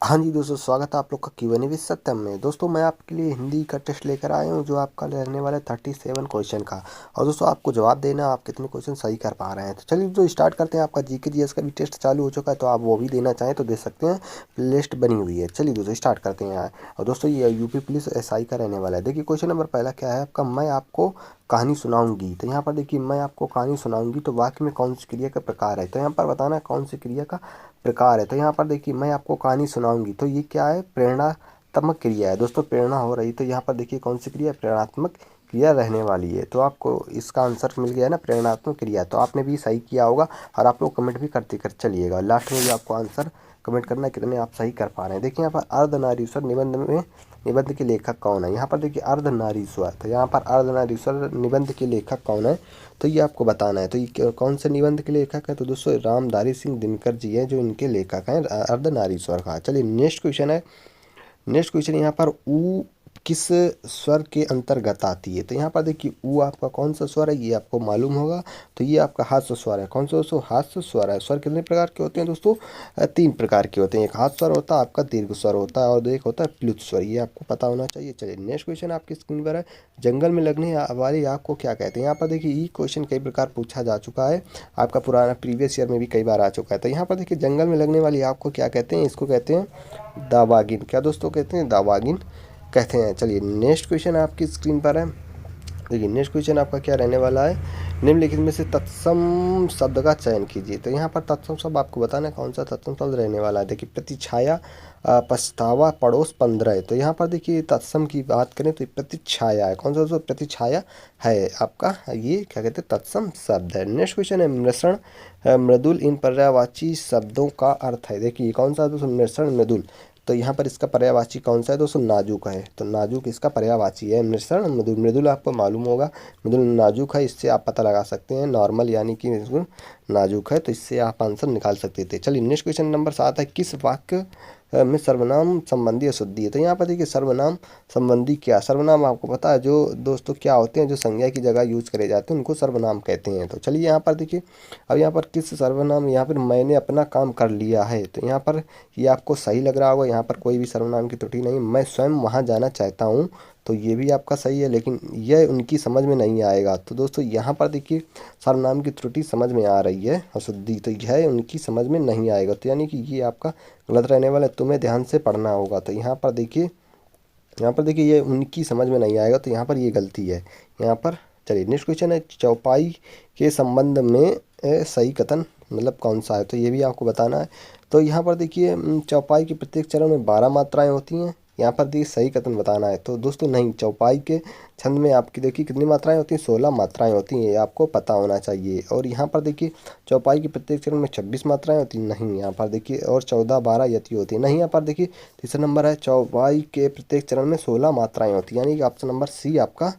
हाँ जी दोस्तों, स्वागत है आप लोग का क्यूएनए विद सत्यम में। दोस्तों मैं आपके लिए हिंदी का टेस्ट लेकर आया हूँ जो आपका रहने वाला है 37 क्वेश्चन का। और दोस्तों आपको जवाब देना आप कितने क्वेश्चन सही कर पा रहे हैं। तो चलिए जो स्टार्ट करते हैं। आपका जीके जीएस का भी टेस्ट चालू हो चुका है, तो आप वो भी देना चाहें तो दे सकते हैं। लिस्ट बनी हुई है। चलिए दोस्तों स्टार्ट करते हैं। और दोस्तों ये यूपी पुलिस एसआई का रहने वाला है। देखिए क्वेश्चन नंबर पहला क्या है आपका, मैं आपको कहानी सुनाऊंगी। तो यहाँ पर देखिए मैं आपको कहानी सुनाऊंगी, तो वाक्य में कौन सी क्रिया का प्रकार है। तो यहाँ पर बताना है कौन सी क्रिया का प्रकार है। तो यहाँ पर देखिए मैं आपको कहानी सुनाऊंगी, तो ये क्या है, प्रेरणात्मक क्रिया है। दोस्तों प्रेरणा हो रही, तो यहाँ पर देखिए कौन सी क्रिया, प्रेरणात्मक क्रिया रहने वाली है। तो आपको इसका आंसर मिल गया है ना, प्रेरणात्मक क्रिया। तो आपने भी सही किया होगा और आप लोग कमेंट भी करते कर चलिएगा। लास्ट में भी आपको आंसर कमेंट करना है कितने आप सही कर पा रहे हैं। देखिए यहाँ पर अर्धनारीश्वर निबंध के लेखक कौन है। यहाँ पर देखिए अर्धनारीश्वर, तो यहाँ पर अर्धनारीश्वर निबंध के लेखक कौन है, तो ये आपको बताना है। तो ये कौन से निबंध के लेखक है, तो दोस्तों रामधारी सिंह दिनकर जी हैं जो इनके लेखक हैं अर्धनारीश्वर का। चलिए नेक्स्ट क्वेश्चन है। नेक्स्ट क्वेश्चन यहाँ पर ऊ किस स्वर के अंतर्गत आती है। तो यहाँ पर देखिए ऊ आपका कौन सा स्वर है, ये आपको मालूम होगा। तो ये आपका हास्य स्वर है। कौन सा दोस्तों, हास्य स्वर है। स्वर कितने प्रकार के होते हैं दोस्तों, 3 प्रकार के होते हैं। एक हास्य स्वर होता है, आपका दीर्घ स्वर होता है, और एक होता है प्लुत स्वर। ये आपको पता होना चाहिए। चलिए नेक्स्ट क्वेश्चन आपकी स्क्रीन पर है। जंगल में लगने वाली आग को क्या कहते हैं। यहाँ पर देखिए ये क्वेश्चन कई प्रकार पूछा जा चुका है, आपका पुराना प्रीवियस ईयर में भी कई बार आ चुका है। तो यहाँ पर देखिए जंगल में लगने वाली आग को क्या कहते हैं, इसको कहते हैं दावागिन। क्या दोस्तों कहते हैं, दावागिन कहते हैं। चलिए नेक्स्ट क्वेश्चन आपकी स्क्रीन पर है। देखिए नेक्स्ट क्वेश्चन आपका क्या रहने वाला है, निम्नलिखित में से तत्सम शब्द का चयन कीजिए। तो यहाँ पर तत्सम शब्द आपको बताना है कौन सा तत्सम शब्द रहने वाला है। देखिए प्रतिछाया, पछतावा, पड़ोस, 15। तो यहाँ पर देखिए तत्सम की बात करें तो प्रतिछाया है। कौन सा दोस्तों, प्रतिछाया है आपका, ये क्या कहते हैं तत्सम शब्द है। नेक्स्ट क्वेश्चन है मृषण मृदुल इन पर्यायवाची शब्दों का अर्थ है। देखिए कौन सा दोस्तों, मृषण मृदुल। तो यहाँ पर इसका पर्यायवाची कौन सा है दोस्तों, नाजुक है। तो नाजुक इसका पर्यायवाची है। मृषण मृदुल, मृदुल आपको मालूम होगा, मृदुल नाजुक है, इससे आप पता लगा सकते हैं। नॉर्मल यानी कि नाजुक है, तो इससे आप आंसर निकाल सकते थे। चलिए नेक्स्ट क्वेश्चन नंबर 7 है, किस वाक्य में सर्वनाम संबंधी अशुद्धि है। तो यहाँ पर देखिए सर्वनाम संबंधी क्या, सर्वनाम आपको पता है जो दोस्तों क्या होते हैं, जो संज्ञा की जगह यूज करे जाते हैं उनको सर्वनाम कहते हैं। तो चलिए यहाँ पर देखिए अब यहाँ पर किस सर्वनाम, यहाँ पर मैंने अपना काम कर लिया है। तो यहाँ पर ये आपको सही लग रहा होगा, यहाँ पर कोई भी सर्वनाम की त्रुटि नहीं। मैं स्वयं वहाँ जाना चाहता हूँ, तो ये भी आपका सही है, लेकिन यह उनकी समझ में नहीं आएगा। तो दोस्तों यहाँ पर देखिए सर्वनाम की त्रुटि समझ में आ रही है, अशुद्धि, तो यह उनकी समझ में नहीं आएगा। तो यानी कि ये आपका गलत रहने वाला है, तुम्हें ध्यान से पढ़ना होगा। तो यहाँ पर देखिए ये उनकी समझ में नहीं आएगा, तो यहाँ पर ये गलती है यहाँ पर। चलिए नेक्स्ट क्वेश्चन है, चौपाई के संबंध में सही कथन मतलब कौन सा है। तो ये भी आपको बताना है। तो यहाँ पर देखिए चौपाई के प्रत्येक चरण में 12 मात्राएं होती हैं। यहाँ पर देखिए सही कथन बताना है। तो दोस्तों नहीं, चौपाई के छंद में आपकी देखिए कितनी मात्राएं होती हैं, 16 मात्राएं होती हैं, ये आपको पता होना चाहिए। और यहाँ पर देखिए चौपाई के प्रत्येक चरण में 26 मात्राएं होती हैं, नहीं यहाँ पर देखिए, और 14 12 यति होती है, नहीं यहाँ पर देखिए। तीसरा नंबर है, चौपाई के प्रत्येक चरण में 16 मात्राएं होती हैं, यानी कि ऑप्शन नंबर सी आपका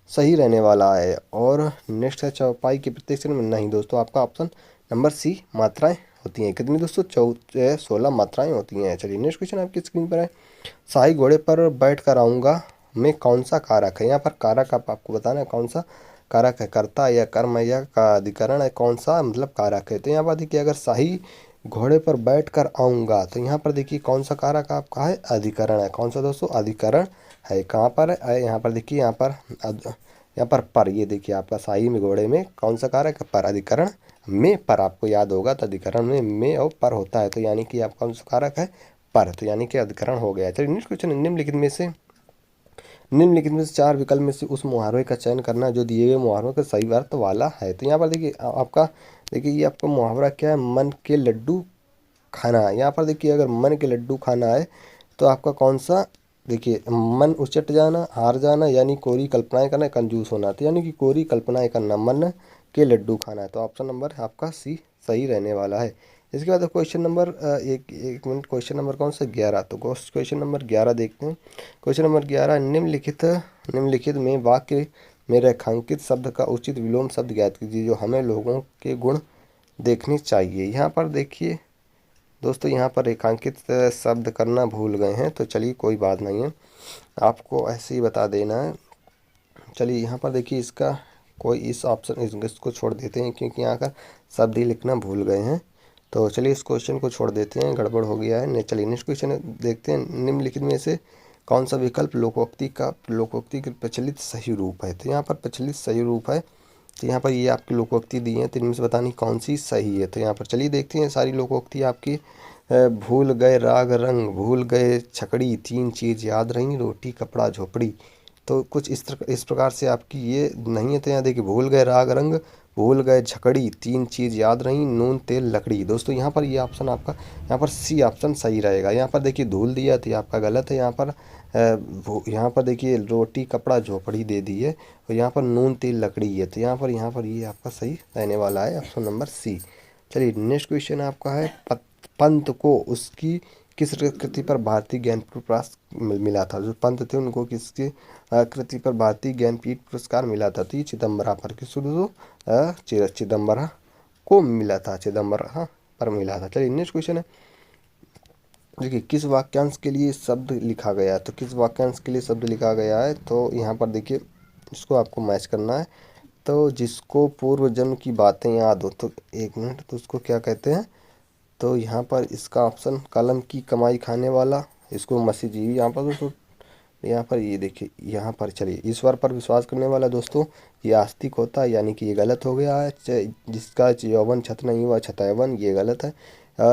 सही रहने वाला है। और नेक्स्ट है चौपाई के प्रत्येक चरण में, नहीं दोस्तों आपका ऑप्शन नंबर सी मात्राएं होती हैं। कितनी दोस्तों, 16 मात्राएं होती हैं। चलिए नेक्स्ट क्वेश्चन आपकी स्क्रीन पर है, शाही घोड़े पर बैठ कर आऊँगा में कौन सा कारक है। यहाँ पर कारक आपको बताना है कौन सा कारक है, कर्ता या कर्म या का अधिकरण है, कौन सा मतलब कारक है। तो यहाँ पर देखिए अगर शाही घोड़े पर बैठ कर आऊँगा, तो यहाँ पर देखिए कौन सा कारक आपका है, अधिकरण है। कौन सा दोस्तों, अधिकरण है। कहाँ पर है, यहाँ पर देखिए यहाँ पर ये देखिए आपका शाही में घोड़े में कौन सा कारक है, पर। अधिकरण में पर, आपको याद होगा तो अधिकरण में और पर होता है, तो यानी कि आपका कौन सा कारक है, पर। तो यानी कि अधिकरण हो गया। चलिए नेक्स्ट क्वेश्चन, निम्नलिखित में से 4 विकल्प में से उस मुहावरे का चयन करना जो दिए गए मुहावरों का सही अर्थ वाला है। तो यहाँ पर देखिए आपका देखिए ये आपका मुहावरा क्या है, मन के लड्डू खाना। यहाँ पर देखिए अगर मन के लड्डू खाना है तो आपका कौन सा, देखिए मन उचट जाना, हार जाना, यानी कोरी कल्पनाएं करना, कंजूस होना। तो यानी कि कोरी कल्पनाएं करना, मन के लड्डू खाना है। तो ऑप्शन नंबर आपका सी सही रहने वाला है। इसके बाद क्वेश्चन नंबर एक मिनट, क्वेश्चन नंबर कौन सा, 11। तो क्वेश्चन नंबर 11 देखते हैं। क्वेश्चन नंबर 11, निम्नलिखित में वाक्य में रेखांकित शब्द का उचित विलोम शब्द ज्ञात कीजिए जो हमें लोगों के गुण देखने चाहिए। यहाँ पर देखिए दोस्तों यहाँ पर रेखांकित शब्द करना भूल गए हैं, तो चलिए कोई बात नहीं है, आपको ऐसे ही बता देना है। चलिए यहाँ पर देखिए इसका कोई इस ऑप्शन इसको छोड़ देते हैं, क्योंकि यहाँ का शब्द ही लिखना भूल गए हैं। तो चलिए इस क्वेश्चन को छोड़ देते हैं, गड़बड़ हो गया है। चलिए नेक्स्ट क्वेश्चन देखते हैं। निम्नलिखित में से कौन सा विकल्प लोकोक्ति के प्रचलित सही रूप है? तो यहाँ पर प्रचलित सही रूप है, तो यहाँ पर ये आपकी लोकोक्ति दी है, तो इनमें से बतानी कौन सी सही है। तो यहाँ पर चलिए देखते हैं सारी लोकोक्ति आपकी। भूल गए राग रंग, भूल गए छकड़ी, तीन चीज़ याद रही, रोटी कपड़ा झोपड़ी। तो कुछ इस प्रकार से आपकी ये नहीं है। तो यहाँ देखिए, भूल गए राग रंग, भूल गए झकड़ी, तीन चीज़ याद रही, नून तेल लकड़ी। दोस्तों यहाँ पर ये ऑप्शन आपका, यहाँ पर सी ऑप्शन सही रहेगा। यहाँ पर देखिए धूल दिया तो ये आपका गलत है। यहाँ पर देखिए रोटी कपड़ा झोपड़ी दे दी है, और यहाँ पर नून तेल लकड़ी है। तो यहाँ पर ये आपका सही रहने वाला है, ऑप्शन नंबर सी। चलिए नेक्स्ट क्वेश्चन आपका है, पंत को उसकी किस कृति पर भारतीय ज्ञानपीठ पुरस्कार मिला था? जो पंत थे उनको किसकी कृति पर भारतीय ज्ञानपीठ पुरस्कार मिला था? तो ये चिदम्बरा पर, किस चिदम्बरा को मिला था, चिदम्बरा पर मिला था। चलिए नेक्स्ट क्वेश्चन है, देखिए किस वाक्यांश के लिए शब्द लिखा गया है? तो किस वाक्यांश के लिए शब्द लिखा गया है? तो यहाँ पर देखिए इसको आपको मैच करना है। तो जिसको पूर्व जन्म की बातें याद हो, तो एक मिनट, तो उसको क्या कहते हैं? तो यहाँ पर इसका ऑप्शन, कलम की कमाई खाने वाला, इसको मसीहजीवी। यहाँ पर दोस्तों, यहाँ पर ये देखिए, यहाँ पर चलिए ईश्वर पर विश्वास करने वाला, दोस्तों ये आस्तिक होता है, यानी कि ये गलत हो गया है। जिसका यौवन छत नहीं हुआ छतयवन, ये गलत है।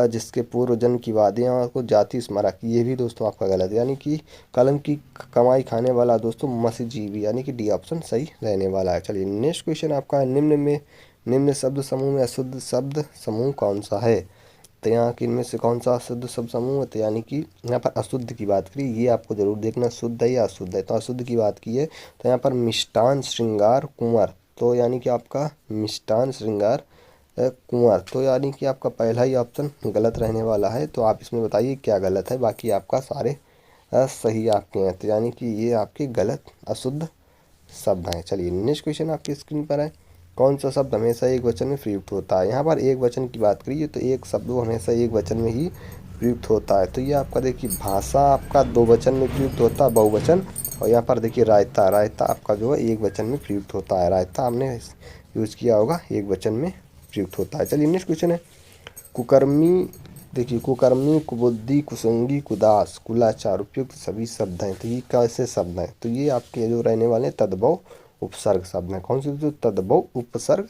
जिसके पूर्व जन्म की वादियाँ को जाति स्मारक, ये भी दोस्तों आपका गलत है। यानी कि कलम की कमाई खाने वाला दोस्तों मसीहजीवी, यानी कि डी ऑप्शन सही रहने वाला है। चलिए नेक्स्ट क्वेश्चन आपका है, निम्न शब्द समूह में अशुद्ध शब्द समूह कौन सा है? तो यहाँ कि इनमें से कौन सा अशुद्ध शब्द समूह है? तो यानी कि यहाँ पर अशुद्ध की बात करी, ये आपको जरूर देखना शुद्ध है या अशुद्ध है। तो अशुद्ध की बात की है, तो यहाँ पर मिष्टान श्रृंगार कुंवर, तो यानी कि आपका मिष्टान श्रृंगार कुंवर, तो यानी कि आपका पहला ही ऑप्शन गलत रहने वाला है। तो आप इसमें बताइए क्या गलत है, बाकी आपका सारे सही आपके हैं। तो यानी कि ये आपके गलत अशुद्ध शब्द हैं। चलिए नेक्स्ट क्वेश्चन आपकी स्क्रीन पर है, कौन सा शब्द हमेशा एक वचन में प्रयुक्त होता है? यहाँ पर एक वचन की बात करिए, तो एक शब्द वो हमेशा एक वचन में ही प्रयुक्त होता है। तो ये आपका देखिए, भाषा आपका दो वचन में प्रयुक्त होता है, बहुवचन। और यहाँ पर देखिए रायता, रायता आपका जो है एक वचन में प्रयुक्त होता है। रायता हमने यूज़ किया होगा, एक वचन में प्रयुक्त होता है। चलिए नेक्स्ट क्वेश्चन है, कुकर्मी, देखिए कुकर्मी, कुबुद्धि, कुसंगी, कुदास, कुलाचार, उपयुक्त सभी शब्द हैं। तो ये कैसे शब्द हैं? तो ये आपके जो रहने वाले तद्भव उपसर्ग शब्द हैं। कौन से? जो तद्भव उपसर्ग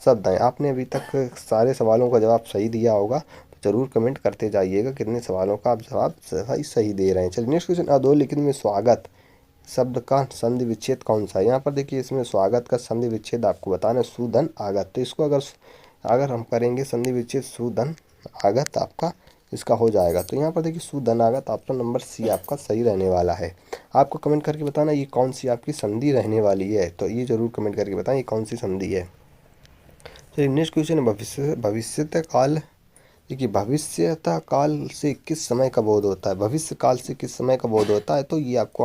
शब्द हैं। आपने अभी तक सारे सवालों का जवाब सही दिया होगा, तो ज़रूर कमेंट करते जाइएगा कितने सवालों का आप जवाब सही दे रहे हैं। चलिए नेक्स्ट क्वेश्चन, अधोलिखित में स्वागत शब्द का संधि विच्छेद कौन सा है? यहाँ पर देखिए इसमें स्वागत का संधि विच्छेद आपको बताना है, सुधन आगत। तो इसको अगर हम करेंगे संधि विच्छेद सुधन आगत, आपका इसका हो जाएगा। तो यहाँ पर देखिए सुधन आगत, ऑप्शन नंबर सी आपका सही रहने वाला है। आपको कमेंट करके बताना ये कौन सी आपकी संधि रहने वाली है, तो ये जरूर कमेंट करके बताएं ये कौन सी संधि है। चलिए नेक्स्ट क्वेश्चन है, भविष्यत काल, देखिए भविष्यता काल से किस समय का बोध होता है? भविष्य काल से किस समय का बोध होता है? तो ये आपको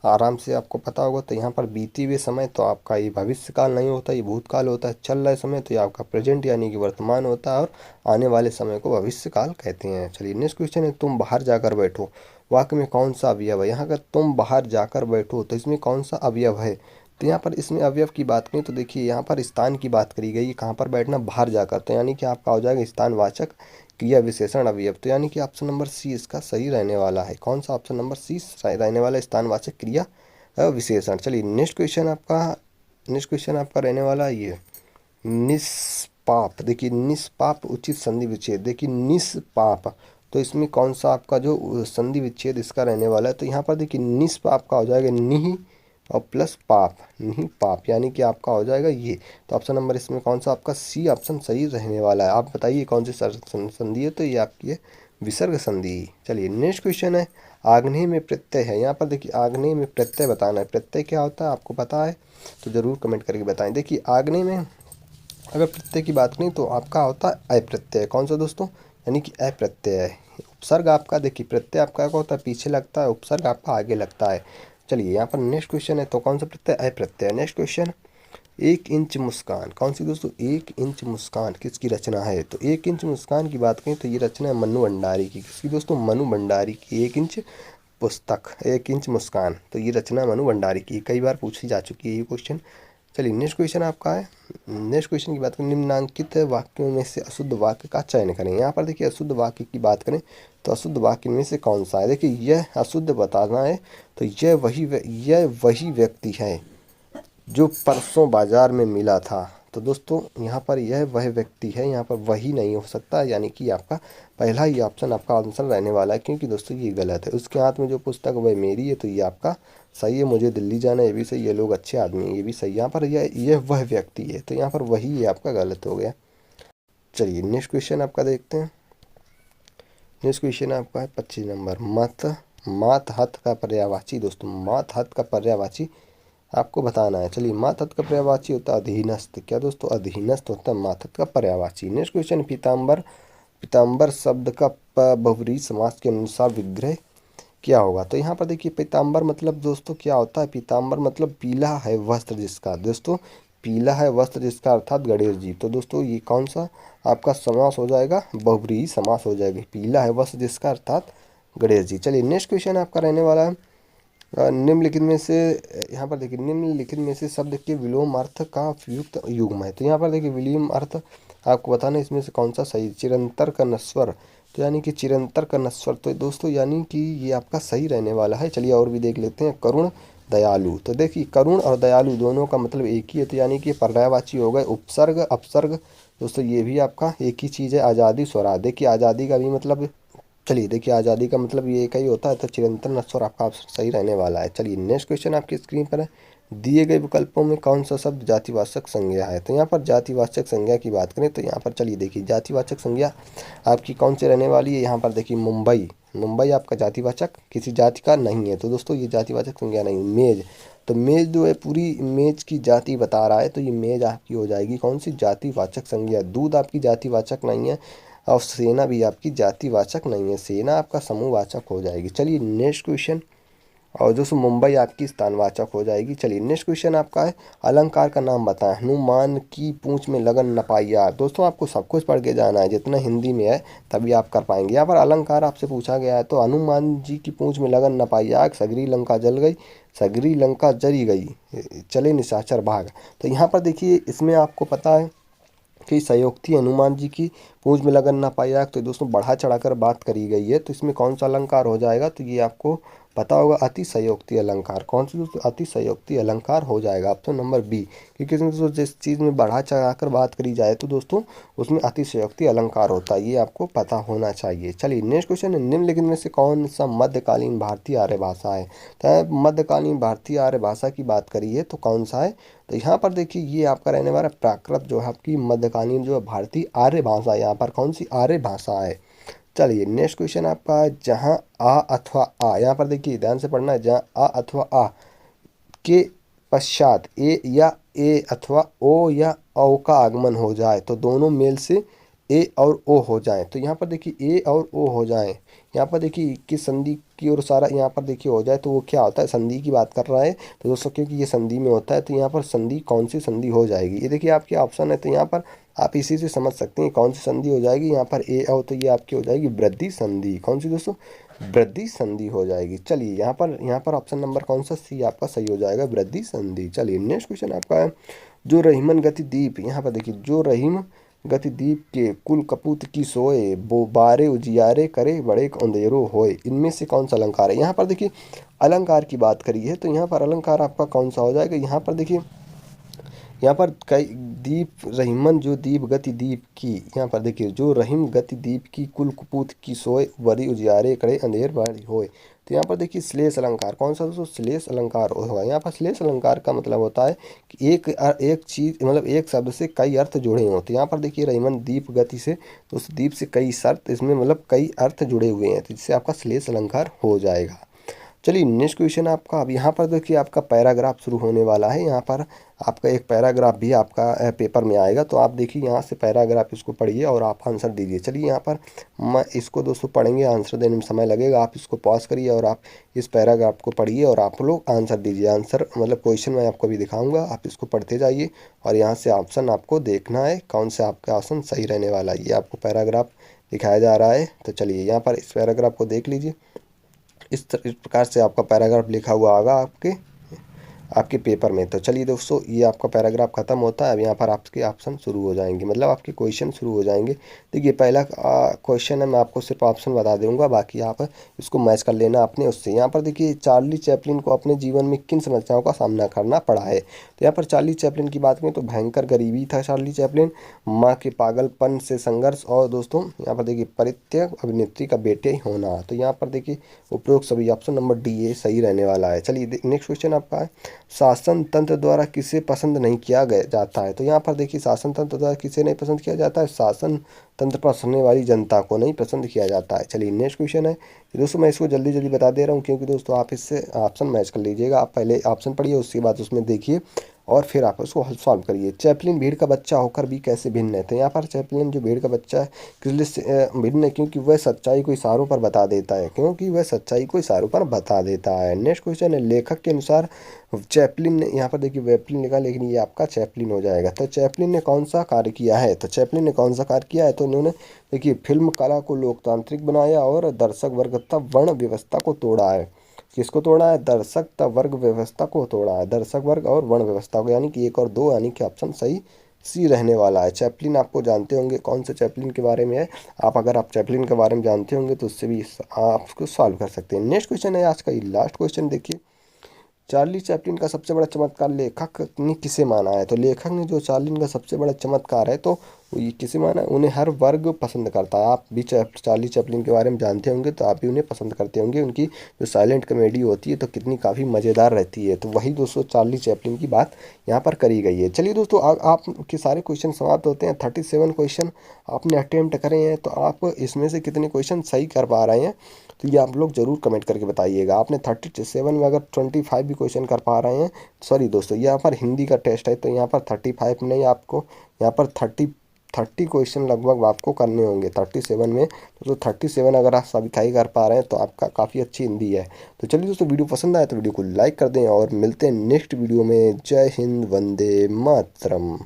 आराम से आपको पता होगा। तो यहाँ पर बीती हुए समय, तो आपका ये भविष्य काल नहीं होता, ये भूतकाल होता है। चल रहे समय, तो ये आपका प्रेजेंट यानी कि वर्तमान होता है, और आने वाले समय को भविष्य काल कहते हैं। चलिए नेक्स्ट क्वेश्चन है, तुम बाहर जाकर बैठो, वाक्य में कौन सा अवयव है? यहाँ का तुम बाहर जाकर बैठो, तो इसमें कौन सा अवयव है? तो यहाँ पर इसमें अवयव की बात करें, तो देखिए यहाँ पर स्थान की बात करी गई, कहाँ पर बैठना? बाहर जाकर। तो यानी कि आपका हो जाएगा स्थानवाचक क्रिया विशेषण अवयव। तो यानी कि ऑप्शन नंबर सी इसका सही रहने वाला है। कौन सा? ऑप्शन नंबर सी सही रहने वाला है, स्थानवाचक क्रिया विशेषण। चलिए नेक्स्ट क्वेश्चन आपका रहने वाला है ये निष्पाप। देखिए निष्पाप उचित संधि विच्छेद, देखिए निष्पाप, तो इसमें कौन सा आपका जो संधि विच्छेद इसका रहने वाला है? तो यहाँ पर देखिए निष्पाप का हो जाएगा निहि और प्लस पाप, नहीं पाप, यानी कि आपका हो जाएगा ये। तो ऑप्शन नंबर इसमें कौन सा? आपका सी ऑप्शन सही रहने वाला है। आप बताइए कौन सी संधि है? तो ये आपकी है विसर्ग संधि। चलिए नेक्स्ट क्वेश्चन है, आग्नेय में प्रत्यय है। यहाँ पर देखिए आग्नेय में प्रत्यय बताना है। प्रत्यय क्या होता है आपको पता है? तो ज़रूर कमेंट करके बताएं। देखिए आग्नेय में अगर प्रत्यय की बात करें, तो आपका होता है अप्रत्यय। कौन सा दोस्तों? यानी कि अप्रत्यय है। उपसर्ग आपका देखिए, प्रत्यय आपका क्या होता है? पीछे लगता है, उपसर्ग आपका आगे लगता है। चलिए यहाँ पर नेक्स्ट क्वेश्चन है, तो कौन सा प्रत्यय? अप्रत्यय। नेक्स्ट क्वेश्चन, एक इंच मुस्कान, कौन सी दोस्तों? एक इंच मुस्कान किसकी रचना है? तो एक इंच मुस्कान की बात करें, तो ये रचना है मनु भंडारी की। किसकी दोस्तों? मनु भंडारी की एक इंच पुस्तक, एक इंच मुस्कान, तो ये रचना मनु भंडारी की। कई बार पूछी जा चुकी है ये क्वेश्चन। चलिए नेक्स्ट क्वेश्चन आपका है। नेक्स्ट क्वेश्चन की बात करें, निम्नांकित वाक्यों में से अशुद्ध वाक्य का चयन करें। यहाँ पर देखिए अशुद्ध वाक्य की बात करें तो अशुद्ध वाक्य में से कौन सा है। देखिए यह अशुद्ध बताना है तो यह वही व्यक्ति है जो परसों बाजार में मिला था। तो दोस्तों यहाँ पर यह वह व्यक्ति है, यहाँ पर वही नहीं हो सकता, यानी कि आपका पहला ही ऑप्शन आपका आंसर रहने वाला है, क्योंकि दोस्तों ये गलत है। उसके हाथ में जो पुस्तक वह मेरी है, तो ये आपका सही है। मुझे दिल्ली जाना है, ये भी सही। ये लोग अच्छे आदमी हैं, ये भी सही। यहाँ पर यह वह व्यक्ति है, तो यहाँ पर वही है आपका गलत हो गया। चलिए नेक्स्ट क्वेश्चन आपका देखते हैं। नेक्स्ट क्वेश्चन आपका है 25 नंबर। मात हत का पर्यायवाची। दोस्तों मात हत का पर्यायवाची आपको बताना है। चलिए मातहत का पर्यायवाची होता है अधीनस्थ। क्या दोस्तों, अधीनस्थ होता है मातहत का पर्यायवाची। नेक्स्ट क्वेश्चन, पीताम्बर। पीताम्बर शब्द का बहुव्रीहि समास के अनुसार विग्रह क्या होगा। तो यहाँ पर देखिए पीताम्बर मतलब दोस्तों क्या होता है। पीताम्बर मतलब पीला है वस्त्र जिसका। दोस्तों पीला है वस्त्र जिसका अर्थात गणेश जी। तो दोस्तों ये कौन सा आपका समास हो जाएगा, बहुव्रीहि समास हो जाएगी। पीला है वस्त्र जिसका अर्थात गणेश जी। चलिए नेक्स्ट क्वेश्चन आपका रहने वाला है, निम्नलिखित में से, यहाँ पर देखिए निम्नलिखित में से शब्द के विलोम अर्थ का उपयुक्त युग्म है। तो यहाँ पर देखिए विलोम अर्थ आपको बताना, इसमें से कौन सा सही। चिरंतर का नस्वर, तो यानी कि चिरंतर का नस्वर, तो दोस्तों यानी कि ये आपका सही रहने वाला है। चलिए और भी देख लेते हैं। करुण दयालु, तो देखिए करुण और दयालु दोनों का मतलब एक ही है, तो यानी कि पर्यायवाची हो गए। उपसर्ग अपसर्ग, दोस्तों ये भी आपका एक ही चीज़ है। आज़ादी स्वराज, देखिए आज़ादी का भी मतलब, चलिए देखिए आज़ादी का मतलब ये एक ही होता है, तो चिरंतन नस्वर आपका ऑप्शन सही रहने वाला है। चलिए नेक्स्ट क्वेश्चन आपकी स्क्रीन पर है। दिए गए विकल्पों में कौन सा शब्द जातिवाचक संज्ञा है। तो यहाँ पर जातिवाचक संज्ञा की बात करें तो यहाँ पर चलिए देखिए जातिवाचक संज्ञा आपकी कौन सी रहने वाली है। यहाँ पर देखिए मुंबई। मुंबई आपका जातिवाचक किसी जाति का नहीं है, तो दोस्तों ये जातिवाचक संज्ञा नहीं। मेज, तो मेज जो है पूरी मेज की जाति बता रहा है, तो ये मेज आपकी हो जाएगी कौन सी, जातिवाचक संज्ञा। दूध आपकी जातिवाचक नहीं है, और सेना भी आपकी जातिवाचक नहीं है, सेना आपका समूहवाचक हो जाएगी। चलिए नेक्स्ट क्वेश्चन, और दोस्तों मुंबई आपकी स्थानवाचक हो जाएगी। चलिए नेक्स्ट क्वेश्चन आपका है, अलंकार का नाम बताएं। हनुमान की पूंछ में लगन न पाई यार। दोस्तों आपको सब कुछ पढ़ के जाना है, जितना हिंदी में है तभी आप कर पाएंगे। यहाँ पर अलंकार आपसे पूछा गया है, तो हनुमान जी की पूंछ में लगन न पाई आग, सगरी लंका जल गई, सगरी लंका जरी गई, चले निशाचर भाग। तो यहाँ पर देखिए इसमें आपको पता है कि संयोक्ति हनुमान जी की पूंछ में लगन ना पाई आग, तो दोस्तों बढ़ा चढ़ाकर बात करी गई है, तो इसमें कौन सा अलंकार हो जाएगा, तो ये आपको पता होगा अतिशयोक्ति अलंकार। कौन सी दोस्तों, अतिशयोक्ति अलंकार हो जाएगा ऑप्शन नंबर बी, क्योंकि इसमें दोस्तों जिस चीज़ में बढ़ा चढ़ाकर बात करी जाए तो दोस्तों उसमें अतिशयोक्ति अलंकार होता है, ये आपको पता होना चाहिए। चलिए नेक्स्ट क्वेश्चन है, निम्नलिखित में से कौन सा मध्यकालीन भारतीय आर्य भाषा है। तो मध्यकालीन भारतीय आर्य भाषा की बात करी है तो कौन सा है, तो यहाँ पर देखिए ये आपका रहने वाला प्राकृत जो है आपकी मध्यकालीन जो है भारतीय आर्य भाषा है। यहाँ पर कौन सी आर्य भाषा है। चलिए नेक्स्ट क्वेश्चन आपका है, जहाँ आ अथवा आ, यहाँ पर देखिए ध्यान से पढ़ना है, जहाँ आ अथवा आ के पश्चात ए या ए अथवा ओ या औ का आगमन हो जाए, तो दोनों मेल से ए और ओ हो जाए। तो यहाँ पर देखिए ए और ओ हो जाए, यहाँ पर देखिए किस संधि की ओर सारा यहाँ पर देखिए हो जाए, तो वो क्या होता है, संधि की बात कर रहा है। तो दोस्तों क्योंकि ये संधि में होता है, तो यहाँ पर संधि कौन सी संधि हो जाएगी, ये देखिए आपके ऑप्शन है, तो यहाँ पर आप इसी से समझ सकते हैं कौन सी संधि हो जाएगी। यहाँ पर ए और, तो ये आपकी हो जाएगी वृद्धि संधि। कौन सी दोस्तों, वृद्धि संधि हो जाएगी। चलिए यहाँ पर ऑप्शन नंबर कौन सा, सी आपका सही हो जाएगा, वृद्धि संधि। चलिए नेक्स्ट क्वेश्चन आपका है, जो रहीमन गति दीप, यहाँ पर देखिए जो रहीम गति दीप के कुल कपूत की सोए, बो बारे उजियारे करे बड़े अंधेरो होए, इनमें से कौन सा अलंकार है। यहाँ पर देखिए अलंकार की बात करी है, तो यहाँ पर अलंकार आपका कौन सा हो जाएगा। यहाँ पर देखिए यहाँ पर कई दीप रहीमन जो दीप गति दीप की, यहाँ पर देखिए जो रहीम गति दीप की कुल कुपूत की सोए वरी उजियारे करे अंधेर बारी होए। तो यहाँ पर देखिए श्लेष अलंकार कौन सा दोस्तों, श्लेष अलंकार होगा। यहाँ पर श्लेष अलंकार का मतलब होता है कि एक चीज मतलब एक शब्द से कई अर्थ जुड़े होते हैं। यहाँ पर देखिए रहीमन दीप गति से, तो उस दीप से कई शर्त इसमें मतलब कई अर्थ जुड़े हुए हैं, तो जिससे आपका श्लेष अलंकार हो जाएगा। चलिए नेक्स्ट क्वेश्चन आपका, अब यहाँ पर देखिए आपका पैराग्राफ शुरू होने वाला है। यहाँ पर आपका एक पैराग्राफ भी आपका पेपर में आएगा, तो आप देखिए यहाँ से पैराग्राफ इसको पढ़िए और आप आंसर दीजिए। चलिए यहाँ पर मैं इसको दोस्तों पढ़ेंगे, आंसर देने में समय लगेगा, आप इसको पॉज करिए और आप इस पैराग्राफ को पढ़िए और आप लोग आंसर दीजिए। आंसर मतलब क्वेश्चन मैं आपको भी दिखाऊंगा, आप इसको पढ़ते जाइए और यहाँ से ऑप्शन आपको देखना है कौन सा आपका ऑप्शन सही रहने वाला है। ये आपको पैराग्राफ दिखाया जा रहा है, तो चलिए यहाँ पर इस पैराग्राफ को देख लीजिए। इस प्रकार से आपका पैराग्राफ लिखा हुआ होगा आपके आपके पेपर में। तो चलिए दोस्तों, ये आपका पैराग्राफ खत्म होता है। अब यहाँ पर आपके ऑप्शन शुरू हो जाएंगे, मतलब आपके क्वेश्चन शुरू हो जाएंगे। देखिए पहला क्वेश्चन है, मैं आपको सिर्फ ऑप्शन बता दूंगा, बाकी आप इसको मैच कर लेना अपने उससे। यहाँ पर देखिए, चार्ली चैपलिन को अपने जीवन में किन समस्याओं का सामना करना पड़ा है। तो यहाँ पर चार्ली चैपलिन की बात करें तो भयंकर गरीबी था चार्ली चैपलिन, माँ के पागलपन से संघर्ष, और दोस्तों यहाँ पर देखिए परित्यक्त अभिनेत्री का बेटे होना। तो यहाँ पर देखिए उपरोक्त सभी ऑप्शन नंबर डी ये सही रहने वाला है। चलिए नेक्स्ट क्वेश्चन आपका है, शासन तंत्र द्वारा किसे पसंद नहीं किया गया जाता है। तो यहाँ पर देखिए शासन तंत्र द्वारा किसे नहीं पसंद किया जाता है, शासन तंत्र पर सुनने वाली जनता को नहीं पसंद किया जाता है। चलिए नेक्स्ट क्वेश्चन है दोस्तों, मैं इसको जल्दी जल्दी बता दे रहा हूँ क्योंकि दोस्तों आप इससे ऑप्शन मैच कर लीजिएगा। आप पहले ऑप्शन पढ़िए, उसके बाद उसमें देखिए और फिर आप उसको सॉल्व करिए। चैपलिन भीड़ का बच्चा होकर भी कैसे भिन्न है। तो यहाँ पर चैपलिन जो भीड़ का बच्चा है किस लिए भिन्न है, क्योंकि वह सच्चाई को इशारों पर बता देता है, क्योंकि वह सच्चाई को इशारों पर बता देता है। नेक्स्ट क्वेश्चन है, लेखक के अनुसार चैपलिन ने, यहाँ पर देखिए वेपलिन लिखा लेकिन ये आपका चैपलिन हो जाएगा। तो चैपलिन ने कौन सा कार्य किया है। तो चैपलिन ने कौन सा कार्य किया है, तो उन्होंने देखिए फिल्म कला को लोकतांत्रिक बनाया और दर्शक वर्ग तथा वर्ण व्यवस्था को तोड़ा है। किसको तोड़ा है, दर्शक तथा वर्ग व्यवस्था को तोड़ा है, दर्शक वर्ग और वर्ण व्यवस्था को, यानी कि एक और दो, यानी कि ऑप्शन सही सी रहने वाला है। चैपलिन आपको जानते होंगे कौन से चैपलिन के बारे में है। अगर आप चैपलिन के बारे में जानते होंगे तो उससे भी आप उसको सॉल्व कर सकते हैं। नेक्स्ट क्वेश्चन है आज का ये लास्ट क्वेश्चन, देखिए चार्ली चैपलिन का सबसे बड़ा चमत्कार लेखक ने किसे माना है। तो लेखक ने जो चार्लिन का सबसे बड़ा चमत्कार है तो ये किसे माना है, उन्हें हर वर्ग पसंद करता है। आप भी चार्ली चैपलिन के बारे में जानते होंगे तो आप भी उन्हें पसंद करते होंगे। उनकी जो साइलेंट कॉमेडी होती है तो कितनी काफ़ी मज़ेदार रहती है। तो वही दोस्तों चार्ली चैपलिन की बात यहाँ पर करी गई है। चलिए दोस्तों, आपके सारे क्वेश्चन समाप्त होते हैं। 37 क्वेश्चन आपने अटेम्प्ट करे हैं, तो आप इसमें से कितने क्वेश्चन सही कर पा रहे हैं तो ये आप लोग ज़रूर कमेंट करके बताइएगा। आपने 37 में अगर 25 भी क्वेश्चन कर पा रहे हैं, सॉरी दोस्तों यहाँ पर हिंदी का टेस्ट है तो यहाँ पर 35 नहीं, आपको यहाँ पर 30 क्वेश्चन लगभग आपको करने होंगे 37 में। तो 37 अगर आप सभी सही कर पा रहे हैं तो आपका काफ़ी अच्छी हिंदी है। तो चलिए दोस्तों, वीडियो पसंद आए तो वीडियो को लाइक कर दें और मिलते हैं नेक्स्ट वीडियो में। जय हिंद, वंदे मातरम।